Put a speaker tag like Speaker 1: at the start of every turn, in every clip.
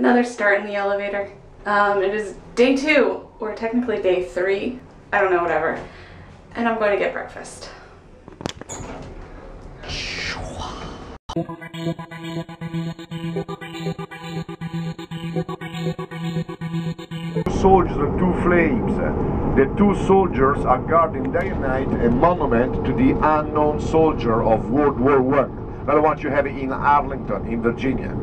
Speaker 1: Another start in the elevator. It is day 2, or technically day 3. I don't know, whatever. And I'm going to get breakfast.
Speaker 2: Soldiers and 2 flames. The 2 soldiers are guarding day and night a monument to the unknown soldier of World War I. That's what you have in Arlington, in Virginia.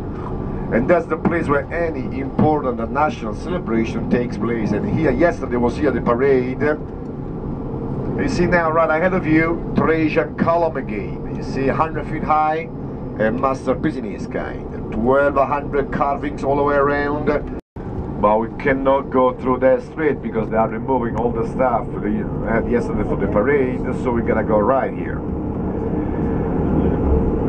Speaker 2: And that's the place where any important national celebration takes place. And here, yesterday was here the parade. You see now right ahead of you, Trajan column again. You see 100 feet high, a masterpiece in its kind. 1,200 carvings all the way around. But we cannot go through that street because they are removing all the stuff they had yesterday for the parade. So we're gonna go right here.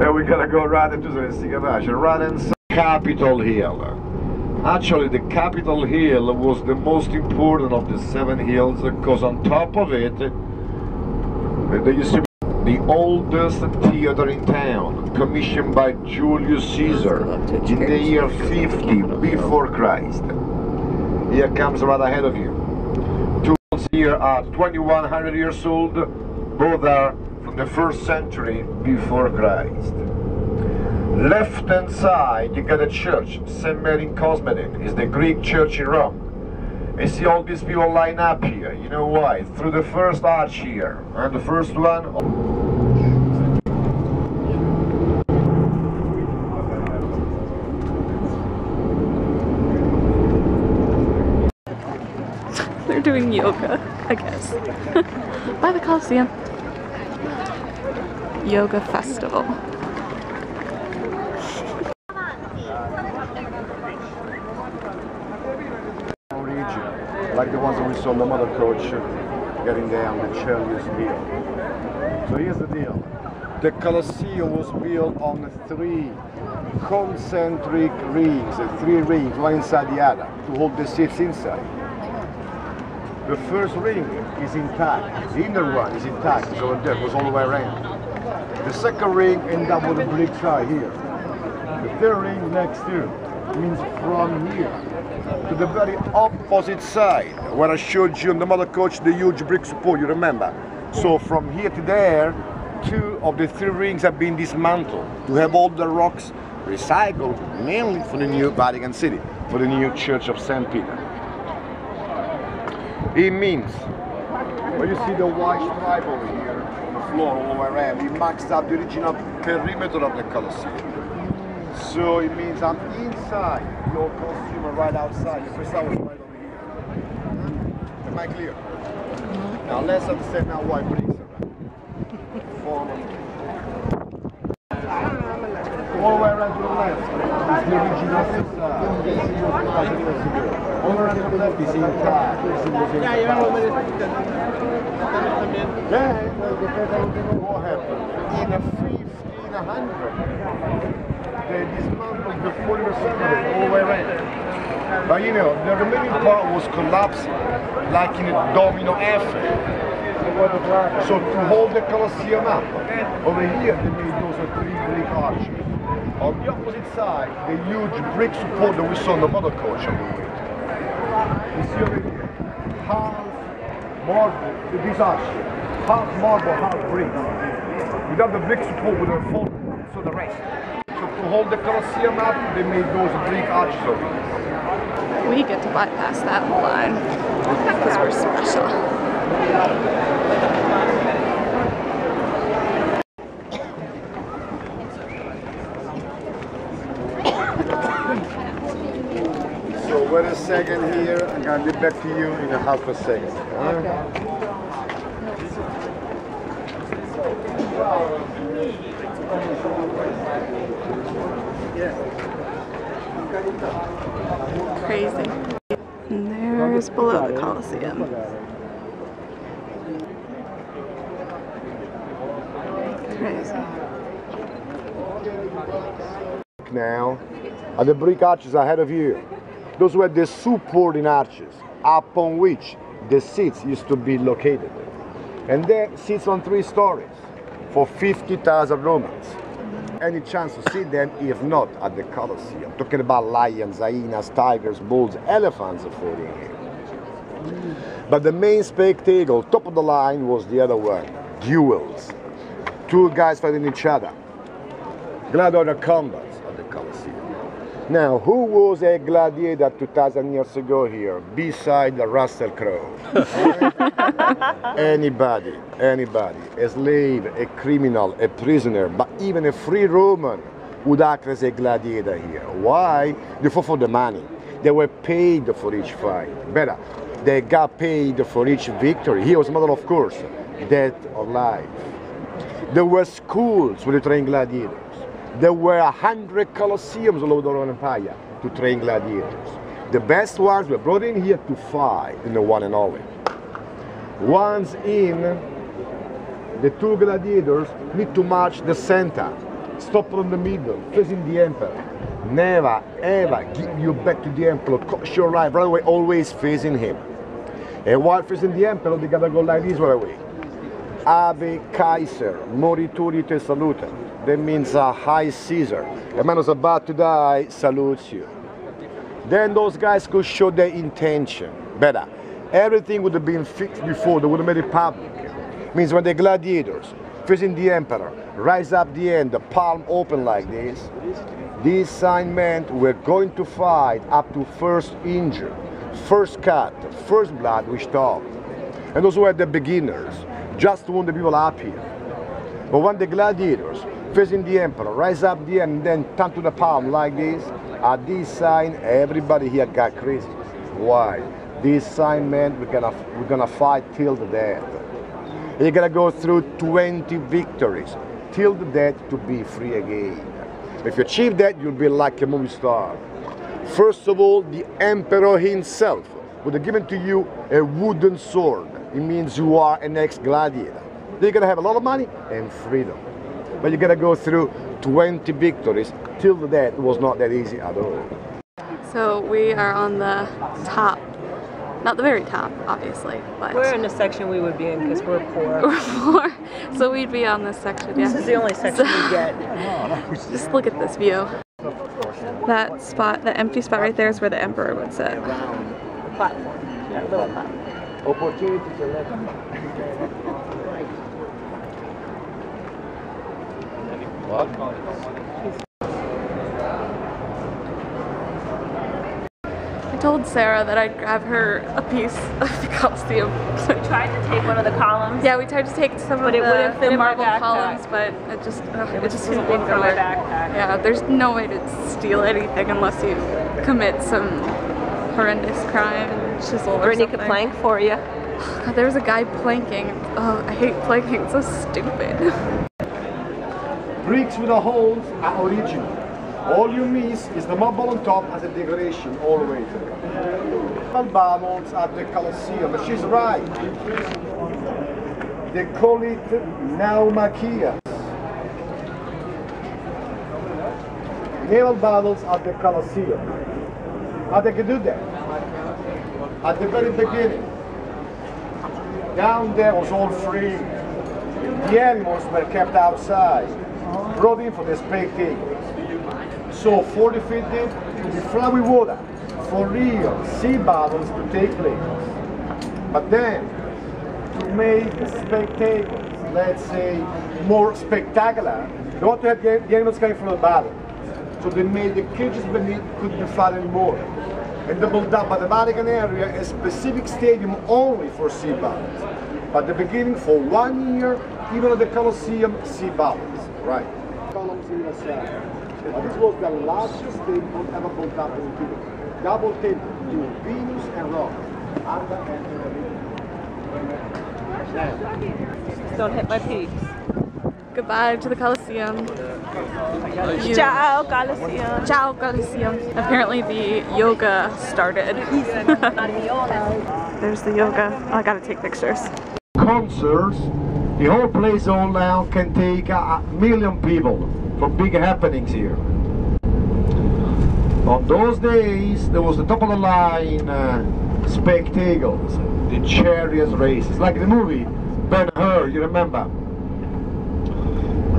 Speaker 2: And we're gonna go right into the right inside Capitol Hill. Actually, the Capitol Hill was the most important of the 7 hills because on top of it, there used to be the oldest theater in town, commissioned by Julius Caesar in the year 50 before Christ. Here comes right ahead of you. 2 ones here are 2,100 years old. Both are from the 1st century before Christ. Left hand side, you got a church, St. Mary in Cosmedin. It's the Greek church in Rome. You see all these people line up here. You know why? Through the first arch here. And the first one.
Speaker 1: They're doing yoga, I guess. By the Colosseum. Yoga festival.
Speaker 2: Like the ones that we saw on the mother coach getting there on the Chariot wheel. So here's the deal. The Colosseum was built on 3 concentric rings, 3 rings, one inside the other, to hold the seats inside. The first ring is intact, the inner one is intact, it's over there, it goes all the way around. The second ring ended up with a brick side here. The third ring next to it means from here to the very opposite side, where I showed you on the mother coach the huge brick support, you remember? So from here to there, 2 of the 3 rings have been dismantled to have all the rocks recycled, mainly for the new Vatican City, for the new Church of St. Peter. It means, when you see the white stripe over here on the floor all the way around, it marks out the original perimeter of the Colosseum. So it means I'm inside the old Colosseum and right outside. The first I was right over here. Am I clear? Now let's understand now why bricks are right. All the way around to the left is the original facade. All around to the left is intact. What happened? In a 1500, they dismantled the 40% of it all the way around. But you know, the remaining part was collapsing, like in a domino effect. So to hold the Colosseum up, over here they made those 3 brick arches. On the opposite side, the huge brick support that we saw on the mother coach on the way. You see over here, half marble, this arch, half marble, half brick. Without the brick support, we don't fall, so the rest. So to hold the Colosseum up, they made those brick arches over here.
Speaker 1: We get to bypass that line because we're special.
Speaker 2: So wait a second here, I'm gonna get back to you in a half a second.
Speaker 1: Crazy. And there's below the Colosseum. Crazy.
Speaker 2: Now, are the brick arches ahead of you. Those were the supporting arches upon which the seats used to be located. And there sits on 3 stories for 50,000 Romans. any chance to see them if not at the Colosseum. Talking about lions, hyenas, tigers, bulls, elephants are fighting here. But the main spectacle, top of the line, was the other one. Duels. Two guys fighting each other. Gladiator combats at the Colosseum. Now, who was a gladiator 2,000 years ago here, beside Russell Crowe? Anybody. A slave, a criminal, a prisoner, but even a free Roman would act as a gladiator here. Why? They fought for the money. They were paid for each fight. Better, they got paid for each victory. Here was a matter of course, death or life. There were schools where they trained gladiators. There were 100 Colosseums all over the Roman Empire to train gladiators. The best ones were brought in here to fight in the one and only. Once in, the two gladiators need to march the center, stop from the middle, facing the emperor. Never, ever give your back to the emperor, cock your right away, always facing him. And while facing the emperor, they gotta go like this right away. Ave Kaiser, morituri te salute. That means High Caesar. A man who's about to die salutes you. Then those guys could show their intention. Better. Everything would have been fixed before, they would have made it public. Means when the gladiators facing the emperor rise up the end, the palm open like this sign meant we're going to fight up to first injury, first cut, first blood we stop. And those were the beginners, just to wound the people up here. But when the gladiators facing the emperor rise up the end and then turn to the palm like this, at this sign everybody here got crazy. Why? This sign meant we're gonna fight till the death. And you're gonna go through 20 victories till the death to be free again. If you achieve that, you'll be like a movie star. First of all, the emperor himself would have given to you a wooden sword. It means you are an ex-gladiator. Then you're gonna have a lot of money and freedom. But you're gonna go through 20 victories till the death. It was not that easy at all.
Speaker 1: So we are on the top. Not the very top, obviously, but
Speaker 3: we're in the section we would be in because we're poor.
Speaker 1: We're poor, so we'd be on this section. Yeah.
Speaker 3: This is the only section we get.
Speaker 1: Just look at this view. That spot, that empty spot right there, is where the emperor would sit.
Speaker 3: The platform, that little platform.
Speaker 2: Opportunity to let
Speaker 1: I told Sarah that I'd grab her a piece of the Colosseum.
Speaker 3: We tried to take one of the columns.
Speaker 1: Yeah, we tried to take some of the marble columns, but it just couldn't
Speaker 3: fit in my
Speaker 1: work.
Speaker 3: backpack.
Speaker 1: Yeah, there's no way to steal anything unless you commit some horrendous crime and chisel or
Speaker 3: Brittany
Speaker 1: something.
Speaker 3: could plank for you.
Speaker 1: God, there was a guy planking. Oh, I hate planking. It's so stupid.
Speaker 2: bricks with the holes are original. All you miss is the marble on top as a decoration all the way through. Bubbles at the Colosseum, but she's right. They call it Naumachias. Naval battles at the Colosseum. How they could do that? At the very beginning, down there was all free. The animals were kept outside, brought in for the spectators. So 40 feet deep, to be flooded with water, for real sea battles to take place. But then, to make the spectators, let's say, more spectacular, they want to have the animals coming from the battle. So they made the cages beneath couldn't be flat anymore. And they built up by the Vatican area a specific stadium only for sea battles. At the beginning, for 1 year, even at the Colosseum, sea battles. Right. Columns in the side. This was the largest stadium ever built up in Italy. Double table to Venus and Rome.
Speaker 3: Don't hit my peeps.
Speaker 1: Goodbye to the Colosseum.
Speaker 3: Ciao, Colosseum.
Speaker 1: Ciao, Colosseum. Apparently the yoga started. There's the yoga. Oh, I gotta take pictures.
Speaker 2: Concerts, the whole place all now can take 1 million people for big happenings here. On those days, there was the top of the line spectacles, the chariot races, like the movie Ben-Hur, you remember?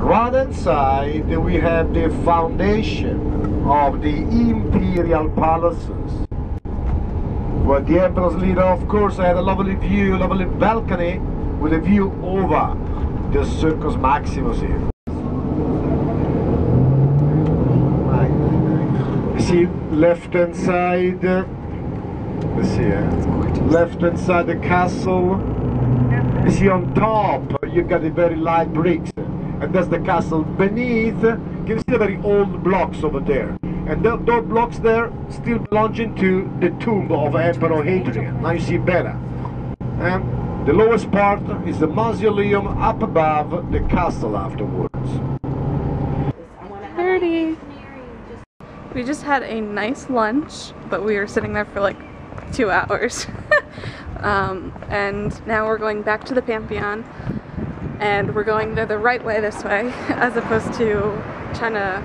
Speaker 2: Right inside we have the foundation of the imperial palaces, where the emperor's leader, of course, had a lovely view, lovely balcony with a view over the Circus Maximus here. You see, left hand side, let's see here, left hand side the castle. You see on top, you got the very light bricks, and that's the castle beneath. You can see the very old blocks over there. And those blocks there still belonging to the tomb of Emperor Hadrian. Now you see better. And the lowest part is the mausoleum up above the castle afterwards.
Speaker 1: 30. We just had a nice lunch, but we were sitting there for like 2 hours. And now we're going back to the Pantheon, and we're going the right way this way, as opposed to trying to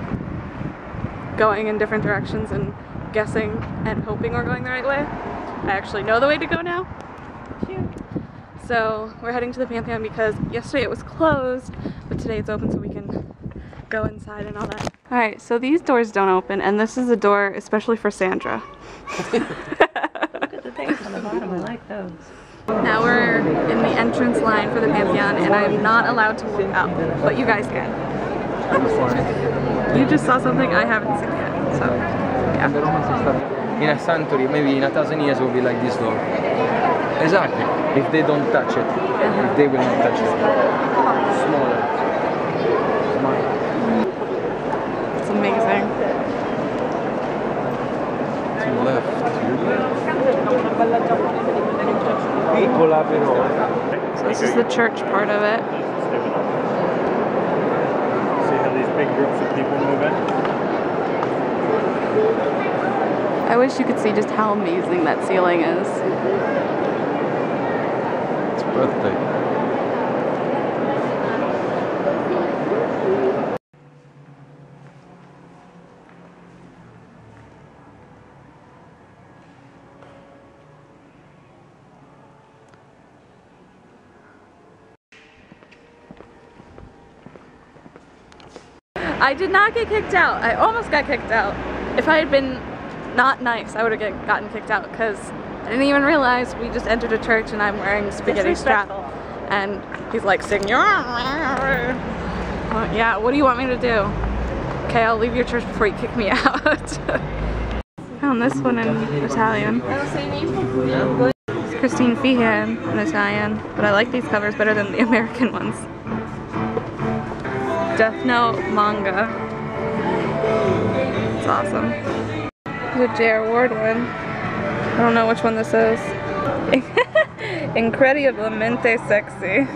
Speaker 1: going in different directions and guessing and hoping we're going the right way. I actually know the way to go now. So we're heading to the Pantheon because yesterday it was closed, but today it's open so we can go inside and all that. Alright, so these doors don't open, and this is a door especially for Sandra.
Speaker 3: Look at the things on the bottom, I like those.
Speaker 1: Now we're in the entrance line for the Pantheon, and I'm not allowed to look up, but you guys can. You just saw something I haven't seen yet, so yeah.
Speaker 4: In a sanctuary, maybe in 1,000 years, it will be like this door. Exactly. If they don't touch it, if they will not touch it. Smaller.
Speaker 1: It's amazing.
Speaker 4: To left.
Speaker 1: So this is the church part of it.
Speaker 5: See how these big groups of people move in?
Speaker 1: I wish you could see just how amazing that ceiling is.
Speaker 4: It's breathtaking.
Speaker 1: I did not get kicked out. I almost got kicked out. If I had been not nice, I would have gotten kicked out because I didn't even realize we just entered a church and I'm wearing spaghetti strap. And he's like singing, yeah, what do you want me to do? Okay, I'll leave your church before you kick me out. Found this one in Italian. It's Christine Feehan in Italian, but I like these covers better than the American ones. Death Note manga. It's awesome. The J. Award one. I don't know which one this is. Incrediblemente sexy.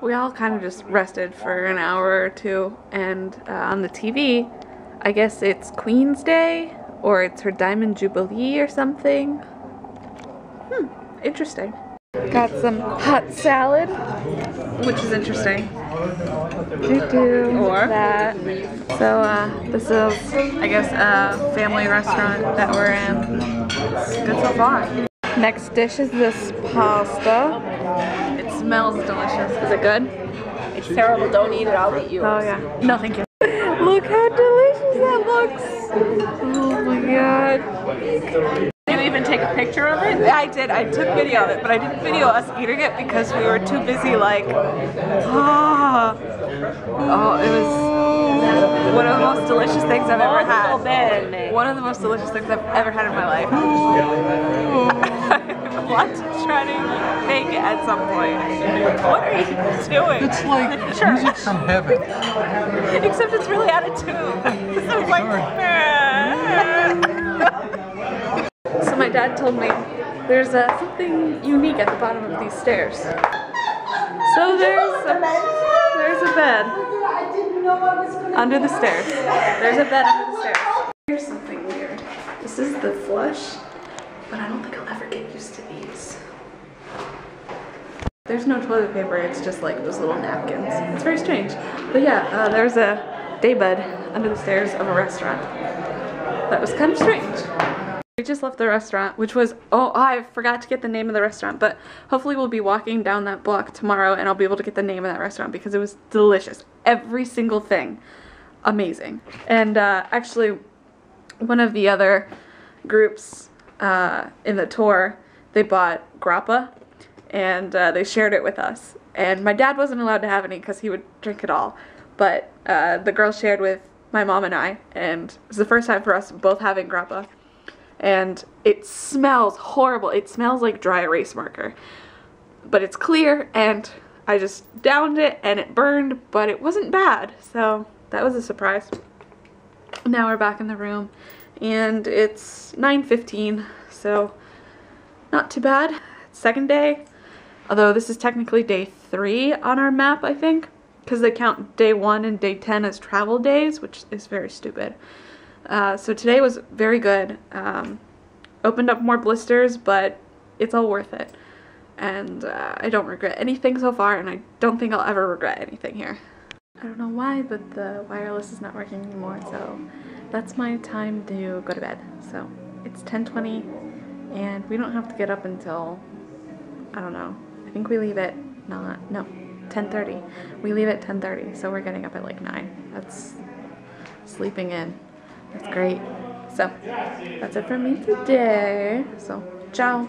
Speaker 1: We all kind of just rested for an hour or two, and on the TV, I guess it's Queen's Day, or it's her Diamond Jubilee or something. Interesting. Got some hot salad, which is interesting. Or that. So this is, I guess, a family restaurant that we're in. It's good so far. Next dish is this pasta. It smells delicious. Is it good?
Speaker 3: It's terrible, don't eat it, I'll eat you.
Speaker 1: Oh yeah. No, thank you. Look how delicious that looks. Oh my god.
Speaker 3: Did you even take a picture of it?
Speaker 1: I did. I took video of it, but I didn't video us eating it because we were too busy like, oh, it was one of the most delicious things I've ever had. One of the most delicious things I've ever had in my life. I want to try to make it at some point. What are you doing?
Speaker 4: It's like music from heaven.
Speaker 1: Except it's really out of tune. So it's like, so my dad told me there's something unique at the bottom of these stairs. So there's a bed under the stairs. There's a bed under the stairs. Here's something weird. This is the flush, but I don't think I'll ever get used to these. There's no toilet paper, it's just like those little napkins. It's very strange. But yeah, there's a daybed under the stairs of a restaurant. That was kind of strange. We just left the restaurant, which was, oh, I forgot to get the name of the restaurant, but hopefully we'll be walking down that block tomorrow and I'll be able to get the name of that restaurant because it was delicious. Every single thing. Amazing. And actually, one of the other groups in the tour, they bought grappa and they shared it with us. And my dad wasn't allowed to have any because he would drink it all. But the girls shared with my mom and I, and it was the first time for us both having grappa. And it smells horrible. It smells like dry erase marker. But it's clear, and I just downed it and it burned, but it wasn't bad. So that was a surprise. Now we're back in the room and it's 9:15, so not too bad. Second day, although this is technically day 3 on our map, I think, because they count day 1 and day 10 as travel days, which is very stupid. So today was very good. Opened up more blisters, but it's all worth it. And I don't regret anything so far, and I don't think I'll ever regret anything here. I don't know why, but the wireless is not working anymore, so that's my time to go to bed. So it's 10:20, and we don't have to get up until, I don't know, I think we leave at 10:30. We leave at 10:30, so we're getting up at like 9. That's sleeping in. That's great. So that's it for me today. So ciao.